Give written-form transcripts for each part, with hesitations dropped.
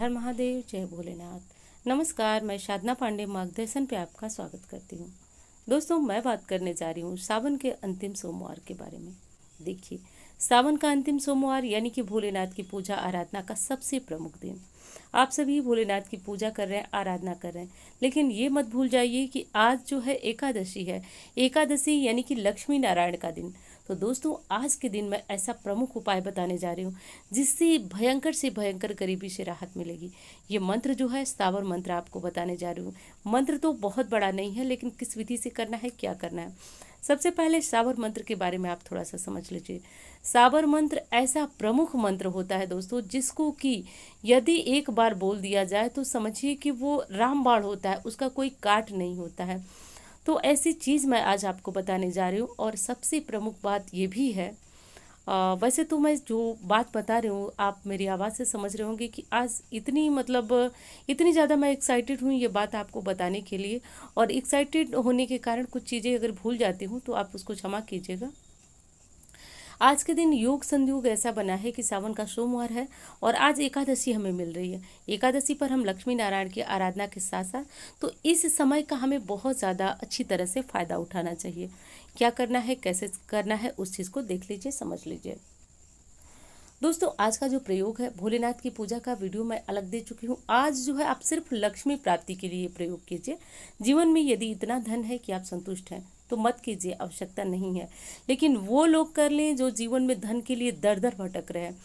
हर महादेव, जय भोलेनाथ। नमस्कार, मैं साधना पांडे मार्गदर्शन पे आपका स्वागत करती हूँ। दोस्तों, मैं बात करने जा रही हूँ सावन के अंतिम सोमवार के बारे में। देखिए, सावन का अंतिम सोमवार यानी कि भोलेनाथ की पूजा आराधना का सबसे प्रमुख दिन। आप सभी भोलेनाथ की पूजा कर रहे हैं, आराधना कर रहे हैं, लेकिन ये मत भूल जाइए कि आज जो है एकादशी है। एकादशी यानी कि लक्ष्मी नारायण का दिन। तो दोस्तों, आज के दिन मैं ऐसा प्रमुख उपाय बताने जा रही हूँ जिससे भयंकर से भयंकर गरीबी से राहत मिलेगी। ये मंत्र जो है स्थावर मंत्र आपको बताने जा रही हूँ। मंत्र तो बहुत बड़ा नहीं है, लेकिन किस विधि से करना है, क्या करना है। सबसे पहले सावर मंत्र के बारे में आप थोड़ा सा समझ लीजिए। सावर मंत्र ऐसा प्रमुख मंत्र होता है दोस्तों, जिसको कि यदि एक बार बोल दिया जाए तो समझिए कि वो रामबाण होता है, उसका कोई काट नहीं होता है। तो ऐसी चीज़ मैं आज आपको बताने जा रही हूँ। और सबसे प्रमुख बात ये भी है, वैसे तो मैं जो बात बता रही हूँ आप मेरी आवाज़ से समझ रहे होंगे कि आज इतनी इतनी ज़्यादा मैं एक्साइटेड हूँ ये बात आपको बताने के लिए। और एक्साइटेड होने के कारण कुछ चीज़ें अगर भूल जाती हूँ तो आप उसको क्षमा कीजिएगा। आज के दिन योग संयोग ऐसा बना है कि सावन का सोमवार है और आज एकादशी हमें मिल रही है। एकादशी पर हम लक्ष्मी नारायण की आराधना के साथ साथ तो इस समय का हमें बहुत ज़्यादा अच्छी तरह से फ़ायदा उठाना चाहिए। क्या करना है, कैसे करना है, उस चीज़ को देख लीजिए, समझ लीजिए। दोस्तों, आज का जो प्रयोग है भोलेनाथ की पूजा का वीडियो मैं अलग दे चुकी हूँ। आज जो है आप सिर्फ लक्ष्मी प्राप्ति के लिए प्रयोग कीजिए। जीवन में यदि इतना धन है कि आप संतुष्ट हैं तो मत कीजिए, आवश्यकता नहीं है। लेकिन वो लोग कर लें जो जीवन में धन के लिए दर दर भटक रहे हैं।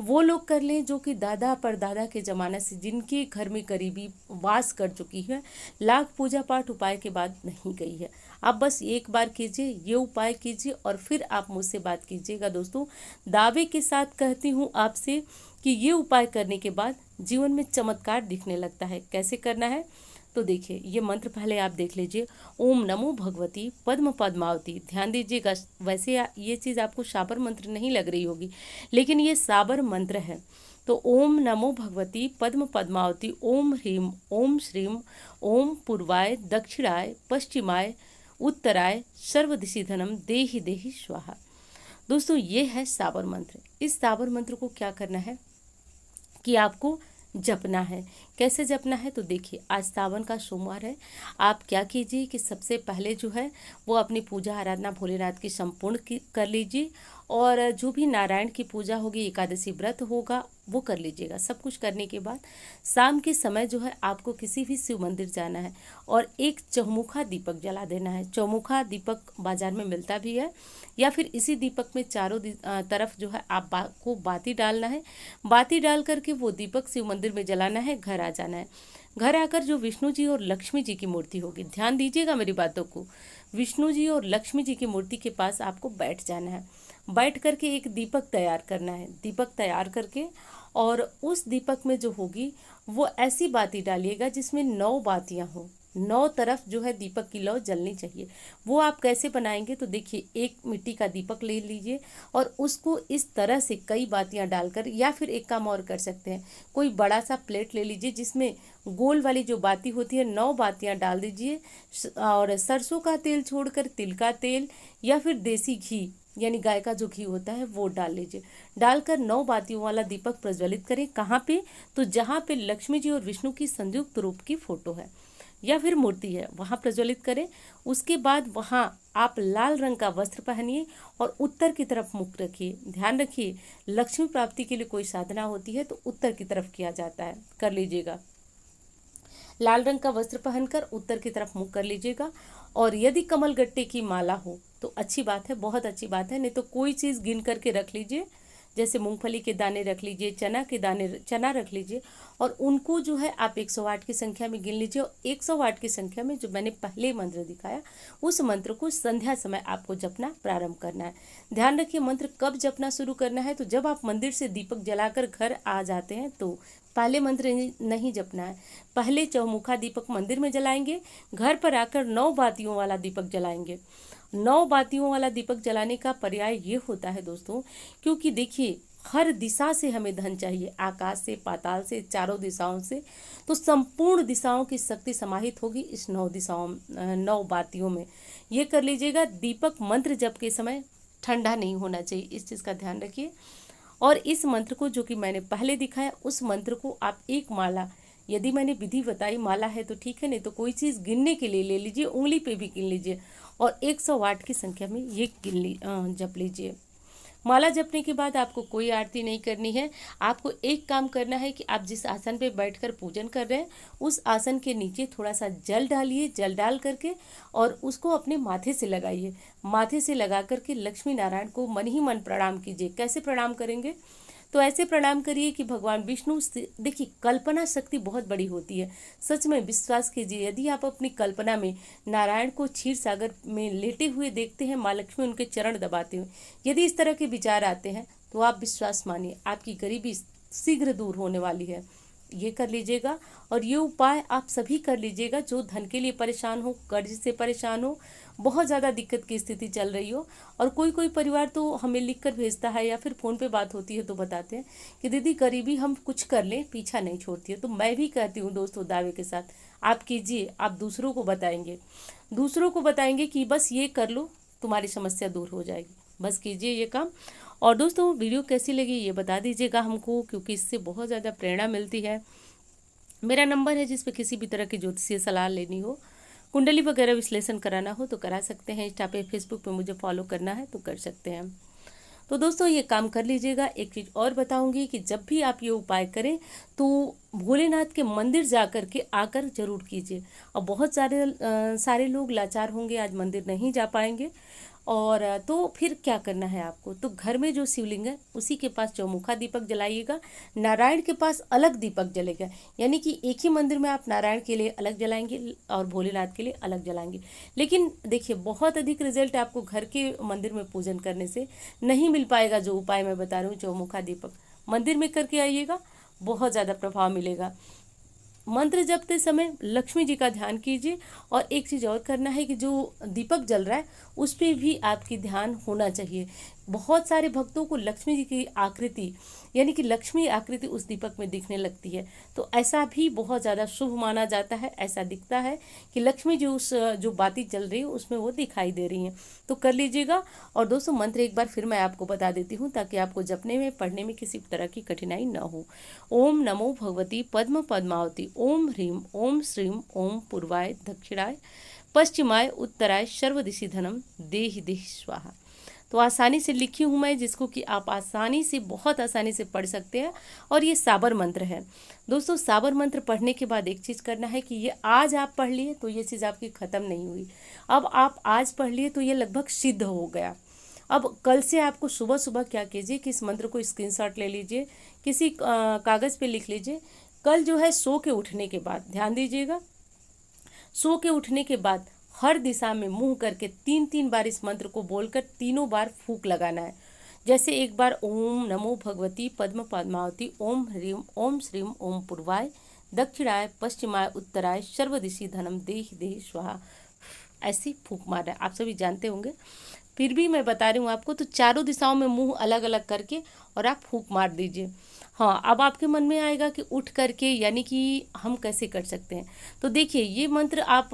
वो लोग कर लें जो कि दादा परदादा के ज़माने से जिनके घर में गरीबी वास कर चुकी है, लाख पूजा पाठ उपाय के बाद नहीं गई है। आप बस एक बार कीजिए, ये उपाय कीजिए और फिर आप मुझसे बात कीजिएगा। दोस्तों, दावे के साथ कहती हूँ आपसे कि ये उपाय करने के बाद जीवन में चमत्कार दिखने लगता है। कैसे करना है तो देखिए, ये मंत्र पहले आप देख लीजिए। ओम नमो भगवती पद्म पद्मावती। ध्यान दीजिएगा, वैसे ये चीज़ आपको साबर मंत्र नहीं लग रही होगी, लेकिन ये साबर मंत्र है। तो ओम नमो भगवती पद्म पद्मावती ओम ह्रीम ओम श्रीम ओम पूर्वाय दक्षिणाय पश्चिमाय उत्तराय सर्वदिशि धनम देहि देहि स्वाहा। दोस्तों, ये है साबर मंत्र। इस साबर मंत्र को क्या करना है कि आपको जपना है। कैसे जपना है तो देखिए, आज सावन का सोमवार है। आप क्या कीजिए कि सबसे पहले जो है वो अपनी पूजा आराधना भोलेनाथ की संपूर्ण कर लीजिए। और जो भी नारायण की पूजा होगी, एकादशी व्रत होगा, वो कर लीजिएगा। सब कुछ करने के बाद शाम के समय जो है आपको किसी भी शिव मंदिर जाना है और एक चौमुखा दीपक जला देना है। चौमुखा दीपक बाजार में मिलता भी है, या फिर इसी दीपक में चारों तरफ जो है को बाती डालना है। बाती डाल करके वो दीपक शिव मंदिर में जलाना है, घर आ जाना है। घर आकर जो विष्णु जी और लक्ष्मी जी की मूर्ति होगी, ध्यान दीजिएगा मेरी बातों को, विष्णु जी और लक्ष्मी जी की मूर्ति के पास आपको बैठ जाना है। बैठ करके एक दीपक तैयार करना है। दीपक तैयार करके और उस दीपक में जो होगी वो ऐसी बाती डालिएगा जिसमें 9 बातियां हो। 9 तरफ जो है दीपक की लौ जलनी चाहिए। वो आप कैसे बनाएंगे तो देखिए, एक मिट्टी का दीपक ले लीजिए और उसको इस तरह से कई बातियां डालकर, या फिर एक काम और कर सकते हैं, कोई बड़ा सा प्लेट ले लीजिए जिसमें गोल वाली जो बाती होती है 9 बातियां डाल दीजिए। और सरसों का तेल छोड़कर तिल का तेल या फिर देसी घी यानी गाय का जो घी होता है वो डाल लीजिए। डालकर 9 बातियों वाला दीपक प्रज्वलित करें। कहाँ पे तो जहाँ पे लक्ष्मी जी और विष्णु की संयुक्त रूप की फोटो है या फिर मूर्ति है, वहाँ प्रज्वलित करें। उसके बाद वहाँ आप लाल रंग का वस्त्र पहनिए और उत्तर की तरफ मुख रखिए। ध्यान रखिए, लक्ष्मी प्राप्ति के लिए कोई साधना होती है तो उत्तर की तरफ किया जाता है, कर लीजिएगा। लाल रंग का वस्त्र पहनकर उत्तर की तरफ मुख कर लीजिएगा। और यदि कमल गट्टे की माला हो तो अच्छी बात है, बहुत अच्छी बात है। नहीं तो कोई चीज़ गिन करके रख लीजिए, जैसे मूंगफली के दाने रख लीजिए, चना रख लीजिए। और उनको जो है आप 108 की संख्या में गिन लीजिए। और 108 की संख्या में जो मैंने पहले मंत्र दिखाया, उस मंत्र को संध्या समय आपको जपना प्रारंभ करना है। ध्यान रखिए, मंत्र कब जपना शुरू करना है तो जब आप मंदिर से दीपक जलाकर घर आ जाते हैं तो पहले मंत्र नहीं जपना है। पहले चौमुखा दीपक मंदिर में जलाएंगे, घर पर आकर 9 बातियों वाला दीपक जलाएंगे। 9 बातियों वाला दीपक जलाने का पर्याय ये होता है दोस्तों, क्योंकि देखिए हर दिशा से हमें धन चाहिए, आकाश से, पाताल से, चारों दिशाओं से। तो संपूर्ण दिशाओं की शक्ति समाहित होगी इस 9 बातियों में। ये कर लीजिएगा। दीपक मंत्र जप के समय ठंडा नहीं होना चाहिए, इस चीज़ का ध्यान रखिए। और इस मंत्र को जो कि मैंने पहले दिखाया, उस मंत्र को आप एक माला, यदि मैंने विधि बताई माला है तो ठीक है, नहीं तो कोई चीज़ गिनने के लिए ले लीजिए, उंगली पे भी गिन लीजिए और 108 की संख्या में ये जप लीजिए। माला जपने के बाद आपको कोई आरती नहीं करनी है। आपको एक काम करना है कि आप जिस आसन पे बैठकर पूजन कर रहे हैं उस आसन के नीचे थोड़ा सा जल डालिए, जल डाल करके और उसको अपने माथे से लगाइए। माथे से लगा करके लक्ष्मी नारायण को मन ही मन प्रणाम कीजिए। कैसे प्रणाम करेंगे? तो ऐसे प्रणाम करिए कि भगवान विष्णु से, देखिए कल्पना शक्ति बहुत बड़ी होती है, सच में विश्वास कीजिए। यदि आप अपनी कल्पना में नारायण को क्षीर सागर में लेटे हुए देखते हैं, माँ लक्ष्मी उनके चरण दबाते हुए, यदि इस तरह के विचार आते हैं तो आप विश्वास मानिए, आपकी गरीबी शीघ्र दूर होने वाली है। ये कर लीजिएगा और ये उपाय आप सभी कर लीजिएगा जो धन के लिए परेशान हो, कर्ज से परेशान हो, बहुत ज़्यादा दिक्कत की स्थिति चल रही हो। और कोई कोई परिवार तो हमें लिख कर भेजता है या फिर फ़ोन पे बात होती है तो बताते हैं कि दीदी गरीबी हम कुछ कर लें पीछा नहीं छोड़ती है। तो मैं भी कहती हूँ दोस्तों दावे के साथ, आप कीजिए, आप दूसरों को बताएंगे, दूसरों को बताएंगे कि बस ये कर लो तुम्हारी समस्या दूर हो जाएगी। बस कीजिए ये काम। और दोस्तों वीडियो कैसी लगी ये बता दीजिएगा हमको, क्योंकि इससे बहुत ज़्यादा प्रेरणा मिलती है। मेरा नंबर है जिस पे किसी भी तरह की ज्योतिषीय सलाह लेनी हो, कुंडली वगैरह विश्लेषण कराना हो तो करा सकते हैं। इंस्टा पे, फेसबुक पे मुझे फॉलो करना है तो कर सकते हैं। तो दोस्तों ये काम कर लीजिएगा। एक चीज़ और बताऊंगी कि जब भी आप ये उपाय करें तो भोलेनाथ के मंदिर जा कर के आकर जरूर कीजिए। और बहुत सारे लोग लाचार होंगे, आज मंदिर नहीं जा पाएंगे, और तो फिर क्या करना है आपको, तो घर में जो शिवलिंग है उसी के पास चौमुखा दीपक जलाइएगा। नारायण के पास अलग दीपक जलेगा, यानी कि एक ही मंदिर में आप नारायण के लिए अलग जलाएंगे और भोलेनाथ के लिए अलग जलाएंगे। लेकिन देखिए बहुत अधिक रिजल्ट आपको घर के मंदिर में पूजन करने से नहीं मिल पाएगा। जो उपाय मैं बता रही हूँ चौमुखा दीपक मंदिर में करके आइएगा, बहुत ज़्यादा प्रभाव मिलेगा। मंत्र जपते समय लक्ष्मी जी का ध्यान कीजिए। और एक चीज़ और करना है कि जो दीपक जल रहा है उस पर भी आपकी ध्यान होना चाहिए। बहुत सारे भक्तों को लक्ष्मी जी की आकृति, यानी कि लक्ष्मी आकृति उस दीपक में दिखने लगती है, तो ऐसा भी बहुत ज़्यादा शुभ माना जाता है। ऐसा दिखता है कि लक्ष्मी जी उस जो बाती जल रही है उसमें वो दिखाई दे रही हैं। तो कर लीजिएगा। और दोस्तों मंत्र एक बार फिर मैं आपको बता देती हूँ ताकि आपको जपने में, पढ़ने में किसी तरह की कठिनाई न हो। ओम नमो भगवती पद्म पद्मावती, ओम ह्रीम ओम श्रीम ओम पूर्वाय दक्षिणाय पश्चिमाय उत्तराय सर्वदिशि धनम देहि देहि स्वाहा। तो आसानी से लिखी हूँ मैं, जिसको कि आप आसानी से, बहुत आसानी से पढ़ सकते हैं। और ये साबर मंत्र है दोस्तों। साबर मंत्र पढ़ने के बाद एक चीज़ करना है कि ये आज आप पढ़ लिए तो ये चीज़ आपकी ख़त्म नहीं हुई। अब आप आज पढ़ लिए तो ये लगभग सिद्ध हो गया। अब कल से आपको सुबह सुबह क्या कीजिए कि इस मंत्र को स्क्रीनशॉट ले लीजिए, किसी कागज़ पे लिख लीजिए। कल जो है सो के उठने के बाद, ध्यान दीजिएगा, सो के उठने के बाद हर दिशा में मुंह करके 3-3 बार इस मंत्र को बोलकर तीनों बार फूंक लगाना है। जैसे एक बार ओम नमो भगवती पद्म पद्मावती, ओम ह्रीम ओम श्रीम ओम पूर्वाय दक्षिणाय पश्चिमाय उत्तराय सर्वदिशि धनम देहि देहि स्वाहा, ऐसी फूंक मारना है। आप सभी जानते होंगे, फिर भी मैं बता रही हूँ आपको। तो चारों दिशाओं में मुंह अलग अलग करके और आप फूंक मार दीजिए। हाँ, अब आपके मन में आएगा कि उठ करके यानी कि हम कैसे कर सकते हैं। तो देखिए ये मंत्र आप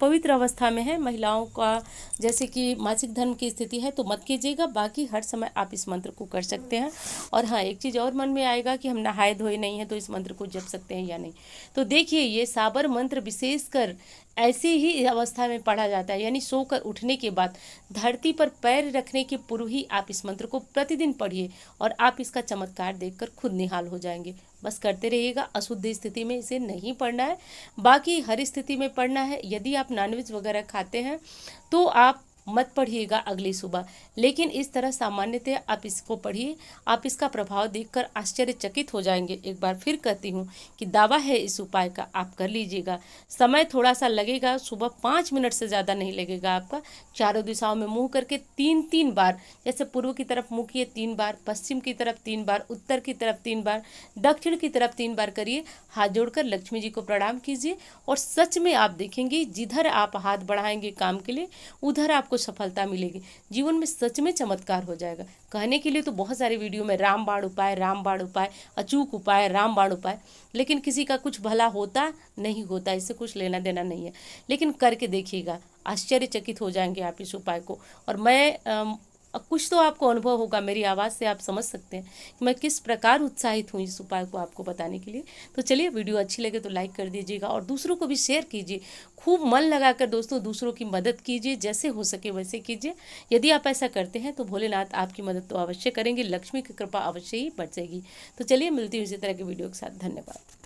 पवित्र अवस्था में है, महिलाओं का जैसे कि मासिक धर्म की स्थिति है तो मत कीजिएगा, बाकी हर समय आप इस मंत्र को कर सकते हैं। और हाँ, एक चीज़ और मन में आएगा कि हम नहाए धोए नहीं हैं तो इस मंत्र को जप सकते हैं या नहीं। तो देखिए ये साबर मंत्र विशेषकर ऐसे ही अवस्था में पढ़ा जाता है, यानी सोकर उठने के बाद धरती पर पैर रखने के पूर्व ही आप इस मंत्र को प्रतिदिन पढ़िए और आप इसका चमत्कार देखकर खुद निहाल हो जाएंगे। बस करते रहिएगा। अशुद्ध स्थिति में इसे नहीं पढ़ना है, बाकी हर स्थिति में पढ़ना है। यदि आप नॉनवेज वगैरह खाते हैं तो आप मत पढ़िएगा अगली सुबह, लेकिन इस तरह सामान्यतः आप इसको पढ़िए। आप इसका प्रभाव देखकर आश्चर्यचकित हो जाएंगे। एक बार फिर कहती हूँ कि दावा है इस उपाय का, आप कर लीजिएगा। समय थोड़ा सा लगेगा, सुबह 5 मिनट से ज़्यादा नहीं लगेगा आपका। चारों दिशाओं में मुँह करके 3-3 बार, जैसे पूर्व की तरफ मुँह किए 3 बार, पश्चिम की तरफ 3 बार, उत्तर की तरफ 3 बार, दक्षिण की तरफ 3 बार करिए। हाथ जोड़कर लक्ष्मी जी को प्रणाम कीजिए और सच में आप देखेंगे जिधर आप हाथ बढ़ाएंगे काम के लिए उधर आपको सफलता मिलेगी। जीवन में सच में चमत्कार हो जाएगा। कहने के लिए तो बहुत सारे वीडियो में रामबाण उपाय, रामबाण उपाय, अचूक उपाय, रामबाण उपाय, लेकिन किसी का कुछ भला होता नहीं होता, इससे कुछ लेना देना नहीं है। लेकिन करके देखिएगा, आश्चर्यचकित हो जाएंगे आप इस उपाय को। और मैं और कुछ तो आपको अनुभव होगा, मेरी आवाज़ से आप समझ सकते हैं कि मैं किस प्रकार उत्साहित हूँ इस उपाय को आपको बताने के लिए। तो चलिए, वीडियो अच्छी लगे तो लाइक कर दीजिएगा और दूसरों को भी शेयर कीजिए। खूब मन लगाकर दोस्तों दूसरों की मदद कीजिए, जैसे हो सके वैसे कीजिए। यदि आप ऐसा करते हैं तो भोलेनाथ आपकी मदद तो अवश्य करेंगे, लक्ष्मी की कृपा अवश्य ही बरसेगी। तो चलिए, मिलती हूँ इसी तरह की वीडियो के साथ। धन्यवाद।